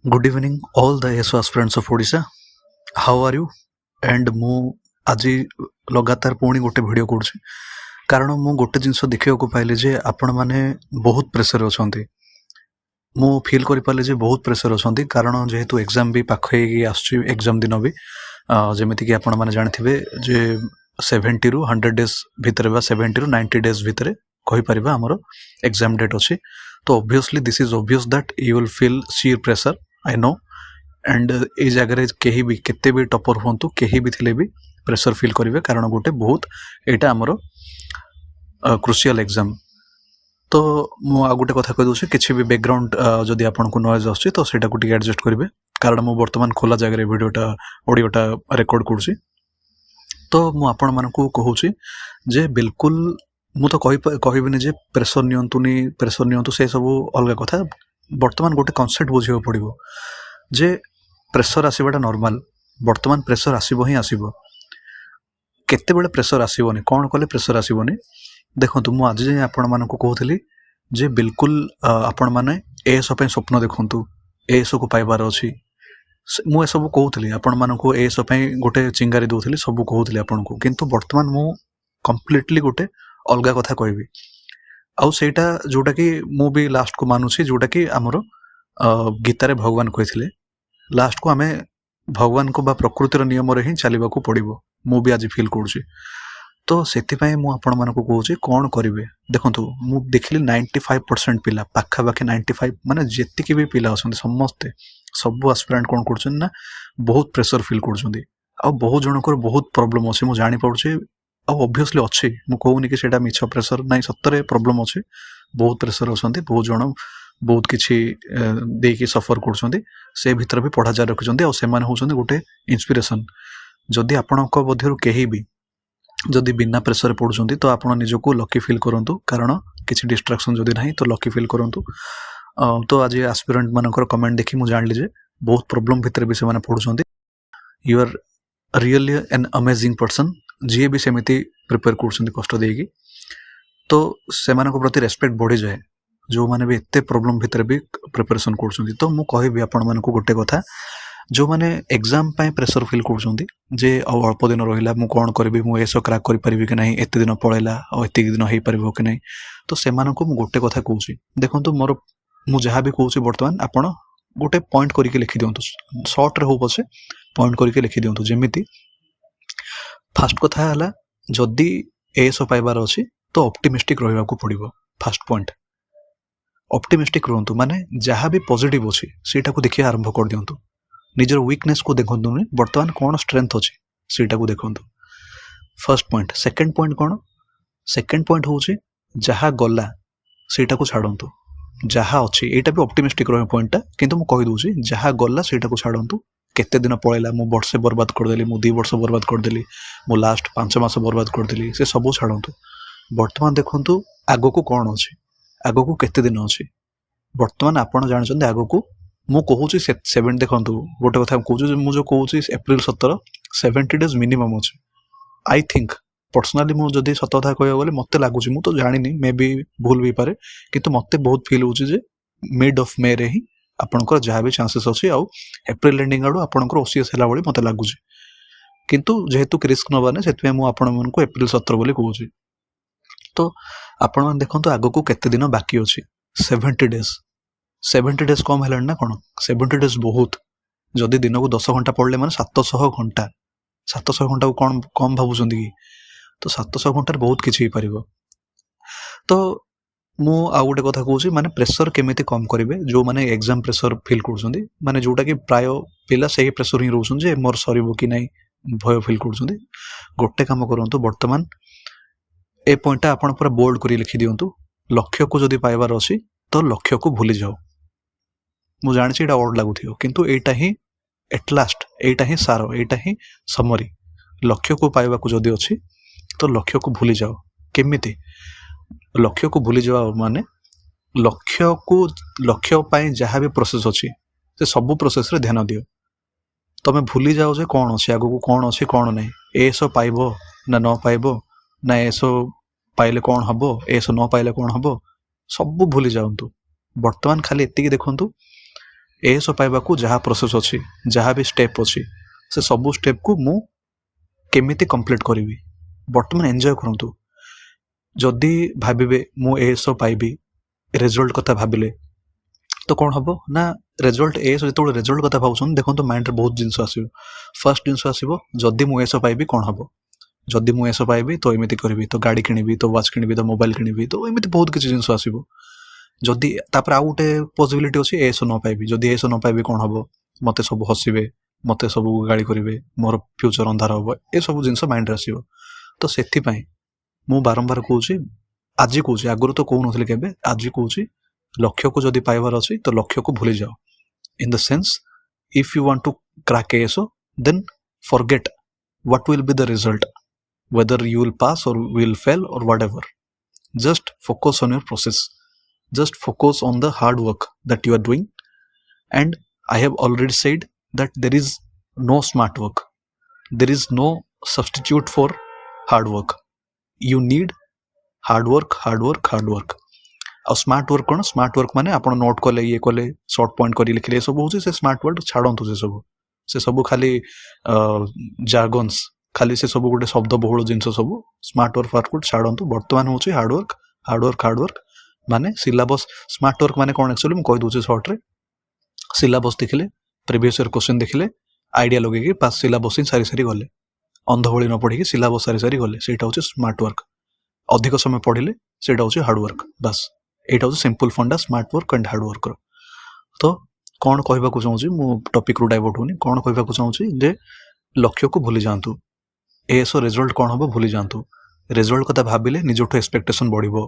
Good evening, all the ASO aspirants of Odisha. How are you? And ମୁଁ ଆଜି ଲଗାତାର ପୁଣି ଗୋଟେ ଭିଡ଼ିଓ କରୁଛି କାରଣ ମୁଁ ଗୋଟେ ଜିନିଷ ଦେଖିବାକୁ ପାଇଲି ଯେ ଆପଣମାନେ ବହୁତ ପ୍ରେସର ଅଛନ୍ତି। ମୁଁ ଫିଲ୍ କରିପାରିଲି ଯେ ବହୁତ ପ୍ରେସର ଅଛନ୍ତି କାରଣ ଯେହେତୁ ଏକ୍ଜାମ୍ ବି ପାଖେଇକି ଆସୁଛି, ଏକ୍ଜାମ୍ ଦିନ ବି ଯେମିତିକି ଆପଣମାନେ ଜାଣିଥିବେ ଯେ 70ରୁ 100 ଡେଜ୍ ଭିତରେ ବା 70ରୁ 90 ଡେଜ୍ ଭିତରେ କହିପାରିବା ଆମର ଏକ୍ଜାମ୍ ଡେଟ୍ ଅଛି। ତ obviously this is obvious that you will feel sheer pressure, I know. And ये जगह कहीं भी केते भी टपर हूँ कहीं भी थिले भी प्रेशर फील करेंगे कारण गोटे बहुत यहाँ आमर क्रुशियल एग्जाम। तो मुझे गोटे कथा कहीदे किसी भी बैकग्राउंड जदि आपन को नॉइज आसुची तो सेटा को टिके एडजस्ट करेंगे कारण मु वर्तमान खोला जगह वीडियोटा ऑडियोटा रेकॉर्ड करुँची। तो मु आपण मानकु कहूची जे बिल्कुल मु तो कहबिनी जे प्रेशर नियंतु से सब अलग कथा। वर्तमान गोटे कॉन्सेप्ट बुझियो पड़िबो जे प्रेशर आसीबाटा नॉर्मल। वर्तमान प्रेशर आसीबो ही आसीबो, केते बेले प्रेशर आसीबोनी, कोन कले प्रेशर आसीबोनी। देखंतु मु आज जे आपण मानकु कहउथली जे बिल्कुल आपण माने एएस पे स्वप्न देखंतु, एएस को पाइबार अछि। मु ए सब कहउथली आपण मानकु एएस पे गोटे चिंगारी दोथली सब कहउथली आपण को, किंतु वर्तमान मु कंप्लीटली गोटे अलगा कथा कहबी। आउ सेटा जोटा कि मु भी लास्ट को मानुछि जोटा कि हमरो गीता रे भगवान कहिथिले लास्ट को आमे भगवान को बा प्रकृतिर नियम रे ही चलिबा को पड़िबो। मु भी आज फील करूछि। तो सेति पय मु आपण मानको कहूछि कोन करिवे। देखंतु मु देखली 95% पिला पाखा बाकी 95 माने जेतिकी भी पिला अछन समस्त सब एस्पिरेंट कोन करछन ना बहुत प्रेशर फील करछन। आ बहुत जनकर बहुत प्रॉब्लम अछि मु जानि पड़छि। ऑब्वियसली अच्छी मु कहूनी कि सेटा मिछ प्रेशर नहीं, सत्तरे प्रॉब्लम अच्छे, बहुत प्रेशर अछंती, बहुत जन बहुत किछि देकी सफर करछंती, से भीतर भी पढ़ा जा रखछंती। और से माने होछंती गोटे इंस्पिरेशन। जदि आपनक मध्यरु केही भी जदि बिना प्रेशर पड़छंती तो आपण निजको लकी फील करंतु कारण किछि डिस्ट्रैक्शन जदि नहीं तो लकी फील करंतु। तो आज एस्पिरेंट मानकर कमेंट देखि मु जान लीजे बहुत प्रॉब्लम भीतर भी से माने पड़छंती। You are really an amazing person जी भी सेमिति प्रिपेयर कर कष्ट देगी। तो से प्रति रेस्पेक्ट बढ़ी जाए जो माने भी एते प्रॉब्लम भीतर भी प्रिपरेशन कर। तो मु कहबी आपण मानकु गोटे कथा जो माने एग्जाम पाए प्रेशर फील कर जे अल्प दिन रहिला मु कोन करबी, मु एसो क्रैक करि परिबी कि नहीं, एते दिन पळेला और एते दिन हेई परिबो कि नहीं। तो से मानकु मु गोटे कथा कहूची देखंतु मोर मु जहा भी कहूची वर्तमान आपण गोटे पॉइंट करके लिखि दियंतु, शॉर्ट रे हो पछे पॉइंट करके लिखि दियंतु। जेमिति फास्ट कथा है जदि एएस पाइबार अच्छी तो ऑप्टिमिस्टिक रहिबा को पड़िबो। फास्ट पॉइंट ऑप्टिमिस्टिक रहंतु माने जहाँ भी पॉजिटिव अच्छी सेटा को देखिए आरंभ कर दियंतु। निजर वीकनेस को देखंतु नहीं, वर्तमान कौन स्ट्रेंथ अच्छी सेटा को देखंतु। First point. सेकंड पॉइंट कौन? सेकंड पॉइंट होची जहाँ गला सेटा को छाड़ंतु, जहाँ अच्छी एटा भी ऑप्टिमिस्टिक रहे पॉइंटटा, किंतु मु कहि दूची जहाँ गला सेटा को छाड़ंतु। केते दिन पळेला मु वर्षे बर्बाद करदेली, मु 2 वर्ष बर्बाद करदेली, मु लास्ट 5 मास बर्बाद करदेली, से सब छाड़ंतु। वर्तमान देखंतु आगो को कौन अछि, आगो को केते दिन अछि। वर्तमान आपण जानछन आगो को मु कहूची 7 देखंतु गोटे कथा कहूची मु जो कहूची अप्रैल 17 70 डेज मिनिमम अछि। आई थिंक पर्सनली मु जदी सत कथा कहय गले मते लागुची, मु तो जानिनी मे बी भूल भी पारे, किंतु मते बहुत फील होची जे मिड ऑफ मे रे ही आपनकर जहाँ भी चांसेस अच्छी आउ एप्रिल एंडिंग आड़ू आपनकर ओसीएस हैला बळी मते लागुची। किंतु जेहेतु कि रिस्क नबाने सेतमे मु आपण मानकु एप्रिल 17 बोली कहूची। तो आपण मान देखंतु आगो को केते दिन बाकी अछि। 70 डेज 70 डेज कम हेलान ना कोन? 70 डेज बहुत। जदि दिन को 10 घंटा पढ़ले माने 700 घंटा, 700 घंटा को कोन कम भाबुचंदी कि? तो 700 घंटा बहुत किछि परिबो। तो मु आ गोटे कथा कहूँ माने प्रेशर केमिति कम करेंगे जो माने एग्जाम प्रेशर फील कर माने जोटा कि प्राय पिला सही प्रेशर ही रोचन जे मोर सरीबो कि नहीं भय फील कर। गोटे काम करंतु वर्तमान ए पॉइंटा आपण पूरा बोल्ड करी लिखि दियंतु। लक्ष्य को जदि पाइबार अछि तो लक्ष्य को भूली जाओ। मु जानि छी एटा वर्ड लागुथियो किंतु एटा ही एट लास्ट, एटा ही सारो, एटा ही समरी। लक्ष्य को पाइबा को जदि अछि तो लक्ष्य को भूली जाओ। केमिति लक्ष्य को भूली जावा माने लक्ष्य पाई जहाँ भी प्रोसेस अच्छी से सब प्रोसेस रे ध्यान दियो। तमे भूली जाओ जे कौन अच्छे आगो को कौन अच्छे कौन नहीं, एसो पाइबो ना न पाइबो, ना एसो पाइले कौन हबो, एसो न पाइले कौन हबो, सब भूली जाऊँ। वर्तमान खाली एतिकी देखंतु एएसओ पाइबाकू जहाँ प्रोसेस अच्छी जहाँ भी स्टेप अच्छी से सबू स्टेप को मु केमिति कंप्लीट करी बर्तमान एंजॉय करंतु जदि भाबिबे मु एएसओ पाइबी रिजल्ट कथा भाबिले तो कौन हम ना रिजल्ट एएसओ जो रिजल्ट कथा भावुन देखो माइंड रे बहुत जिनस आसो फर्स्ट जिनस आसो जदि मु एएसओ पाइबी कौन हम जदि मु एएसओ पाइबी तो एमिति करबी तो गाड़ी किनिबी तो वॉच किनिबी तो मोबाइल किनिबी तो एमिति बहुत किसी जिनस आसो जदि तापर आउ गोटे पॉसिबिलिटी अच्छी एएसओ न पाइबी जदि एएसओ न पाइबी कौन हम मते सब हसबे मते सब गाड़ी करेंगे मोर फ्यूचर अंधार हम ये सब जिनस माइंड रे आसो तो से मु बारंबार कहूँ आज कहूँ आगुरी तो कहून के आज कहूँ लक्ष्य को जदि पाइबार अच्छी तो लक्ष्य को भूली जाओ in the sense if you want to crack ASO then forget what will be the result whether you will pass or will fail or whatever. Just focus on your process. Just focus on the hard work that you are doing. And I have already said that there is no smart work. There is no substitute for hard work. You need hard work, hard work, hard work. और smart work कौन smart work माने आपण note कले ये कले short point करी लिखले सब होची से स्मार्ट वर्ड छाडंतु से सब खाली जार्गन्स खाली से सब गोटे शब्द बहुल जिनस सब स्मार्ट वर्क फास्ट वर्क छाड़ू बर्तमान हूँ hard work hard work hard work माने सिलेबस स्मार्ट वर्क माने कौन एक्चुअली मुझे कहीदे सर्ट रे सिलेबस देखिले प्रीवियस ईयर क्वेश्चन देखिले आइडिया लगे पास सिलेबस ही सारी सारी गले अंध भली न पढ़ी सिलेबस सारी सारी गले से स्मार्ट वर्क अधिक समय पढ़िले से हार्ड वर्क बस यहाँ हूँ सिंपल फंडा smart work and hard work तो कौन कहवाक चाहूँगी मु टॉपिक रू डाइवर्ट होनी कौन कहवाक चाहूँगी जे लक्ष्य को भूली जातु एएसओ रिजल्ट कौन हम भूली जातु रिजल्ट कथा भाविले निजठू एक्सपेक्टेशन बढ़िबो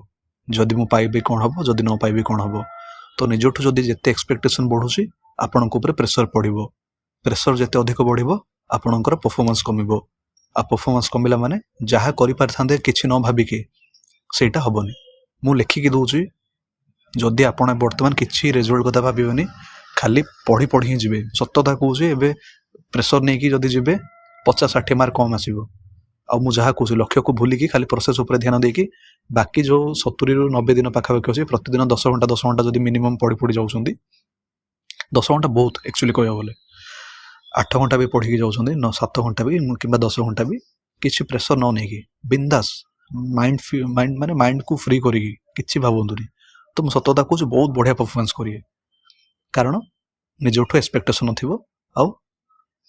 जदि मु पाइबे कौन हम जदि न पाइबे कौन हम तो निजठू जदि जेते एक्सपेक्टेशन बढ़ुची आपनक ऊपर प्रेशर पड़िबो प्रेशर जेते अधिक बढ़िबो आपनकर परफॉर्मेंस कमिबो आ परफॉर्मेंस कमिला माने जहा करि पारथांदे किछि न भाबिके सेटा हबनी मु लेखिकी दउची जदि आपण वर्तमान किछि रिजल्ट कथा भाबिबनी खाली पढ़ी पढ़ी ही जिबे सत्यता कहूँ एबे प्रेशर नहीं कि जदि जिबे 50-60 मार्क कम आसो आ मुझे कहूँ लक्ष्य को भूलिकी खाली प्रोसेस उपर ध्यान देकी बाकी जो 70 ରୁ 90 दिन पाखापाखि अच्छे प्रतिदिन 10 घंटा जदि मिनिमम पढ़ी पढ़ी जाऊँगी 10 घंटा बहुत एक्चुअली कह बोले 8 घंटा भी पढ़ी जाऊँगी 7 घंटा भी कि 10 घंटा भी किसी प्रेशर न नहीं बिंदास माइंड माने माइंड को फ्री करी किसी भावतुनी तो मुझे सतता कहूँ बहुत बढ़िया परफॉर्मेंस करिए कारण निजठू एक्सपेक्टेशन नथिबो आ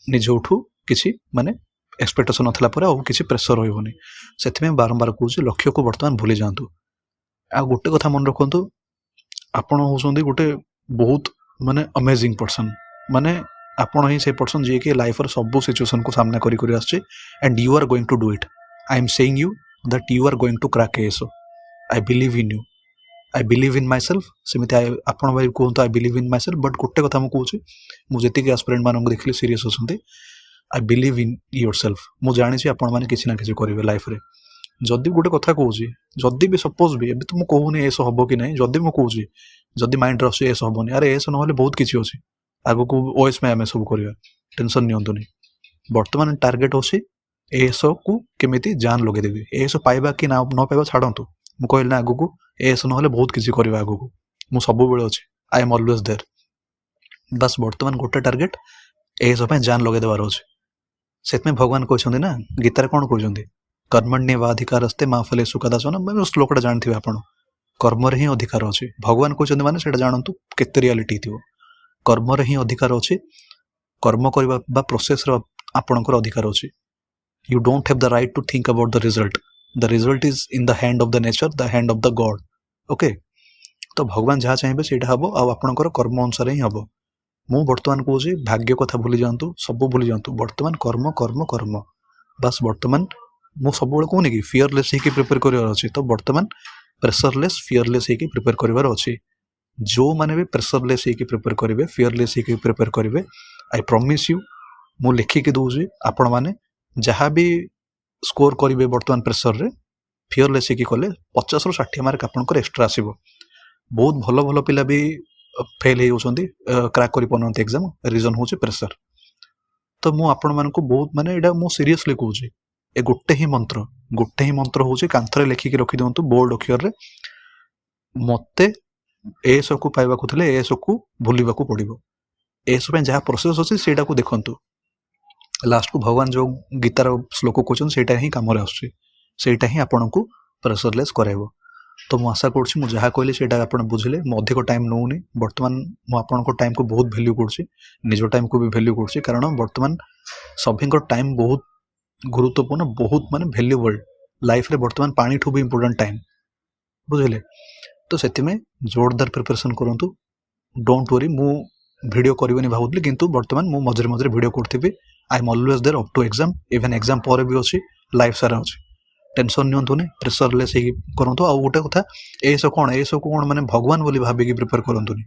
निजठू किसी माने एक्सपेक्टेशन नथिला परे और किसी प्रेशर रहबोनी सेथिमे बारंबार कहूँ लक्ष्य को वर्तमान भूली जातु आ गोटे कथा मन रखु आपण होउसंदी गोटे बहुत माने अमेजिंग पर्सन माने आपण ही से पर्सन जे कि लाइफ र सब सिचुएशन को सामना करी करी आछे and you are going to do it I am saying you that you are going to crack ASO I believe in you I believe in myself सेमती आपण भाई कहतु I believe in myself but गोटे कथा मुझे मुझे जी aspirant मानक देखिले सीरियस अच्छा आई बिलीव इन योर सेल्फ मुझे जानी आपण मैंने किसी ना किसी करेंगे लाइफ रे जदि गोटे कथा कहूँ जदि भी सपोज भी एबे तो मुझे कहूनी एस हम कि ना जदि मुझे कहूँ जदि माइंड रस एस हेनी अरे एस ना बहुत किसी अच्छी आग को ओएस में आम सब करवा टेंशन नियंतुनी बर्तमान टार्गेट अच्छी एस को केमिति जान लगेदेवी एस पाइबा कि ना न पाइबा छाड़तु मुझे कहली ना आग को एस ना बहुत किसी करवा आग को मुझे सब बेले अच्छे आई एम ऑलवेज देयर बस बर्तमान गोटे टार्गेट एस जान लगेदेवार अच्छे से भगवान कहते ना गीतार कौन कहते कर्मण्य वा अधिकार अस्ते माँ फले सुखदासन मैं श्लोकटा जानते आप कर्म ही अधिकार अच्छे भगवान कहते मैंने से जानतु केते रियालिटी थी कर्म ही अधिकार अच्छे कर्म करने प्रोसेस आपणकर अधिकार अच्छे you don't have the right to think about the result is in the hand of the nature the hand of the God okay तो भगवान जहाँ चाहिए सेटा हम आपणकर कर्म अनुसार ही हम मु बर्तमान कहूँ भाग्य कथा भूली जातु सब भूली जातु बर्तमान कर्म कर्म कर्म बस बर्तमान मु सब कहूनी कि फियरलेस ही प्रिपेयर करार अच्छे तो बर्तमान प्रेशरलेस फियरलेस ही प्रिपेयर करार अच्छे जो मैंने भी प्रेशरलेस ही प्रिपेयर करेंगे फियरलेस ही प्रिपेयर करेंगे आई प्रॉमिस यू मु लिखिकी दूसरी आपण मैंने जहाँ भी स्कोर करेंगे बर्तमान प्रेशर रे फियरलेस ही कले 50 ରୁ 60 मार्क आपंकर एक्सट्रा आसो बहुत भल भल पिला भी फेल होती क्रैक कर पार एग्जाम रिजन हूँ प्रेशर तो मु आपण मानक बहुत माने एटा मु सीरियसली कहूँ ए गोटे ही मंत्र हूँ कांथरे लिखिकी रखी दिंतु बोल्ड अक्षर रे मते एएस को पाइबा थे एएस को भूलवा पड़ो एस जहाँ प्रोसेस अच्छे से देखु लास्ट को भगवान जो गीतार श्लोक कहते सेटा ही कम आसटा ही आपन को प्रेसरलेस कराइब तो मुझे आशा करुँच मुझे जहाँ कहली से आप बुझे मु अधिक टाइम नौनी बर्तमान मुझे टाइम को बहुत भैल्यू करुँच निज टाइम को भी भैल्यू करुँच कारण बर्तमान सभी टाइम बहुत गुरुत्वपूर्ण बहुत माने भैल्यूबल लाइफ रे बर्तमान पानी ठू भी इम्पोर्टेंट टाइम बुझे तो से जोरदार प्रिपरेशन करूँ डोंट वरी मु वीडियो करनी भावुली किंतु बर्तमान मु मझे मझे वीडियो करी I am always there up to exam even exam पर भी अच्छी लाइफ सारा अच्छी टेंशन नियंतुनी प्रेसरलेस करूँ आउ गोटे कथा एसो कौन माने भगवान बोली भाविकी प्रिपेयर करतुनि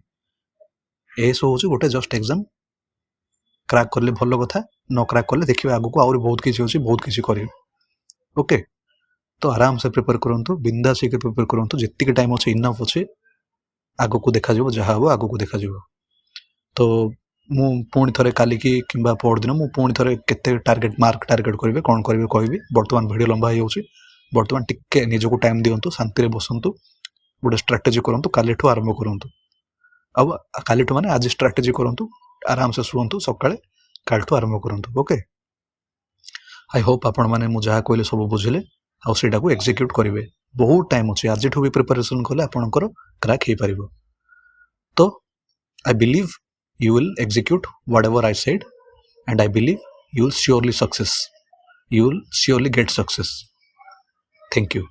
एसो हूँ गोटे जस्ट एग्जाम क्रैक करले भल कथा न क्रैक करले देखिए आगु को आउरी बहुत किसी अच्छी बहुत किसी करेंगे ओके तो आराम से प्रिपेयर करूँ बिंदास प्रिपेयर करूँ जितनी टाइम अच्छे इनफ अच्छे आग को देखा जहाँ हम आग को देखा तो मु पुणी थे काली की किंबा परदिन मु पुणी थे केते टार्गेट मार्क टार्गेट करेंगे कौन करेंगे कहबी बर्तमान वीडियो लंबा हो बर्तमान टिके निजको टाइम दिंतु शांति बसतु गोटे स्ट्राटेजी करूँ काली आरंभ करूँ अब काली माने आज स्ट्राटेजी करूँ आराम से शुंतु सकाଳେ कालठू आरंभ करूँ ओके आई होप आपण मैंने मुझे कहले सब बुझे आईटा को एक्जिक्यूट करेंगे बहुत टाइम अच्छे आज भी प्रिपरेशन कले आपंकर क्रैक हो पार तो I believe you will execute whatever I said and I believe you will surely get success. Thank you.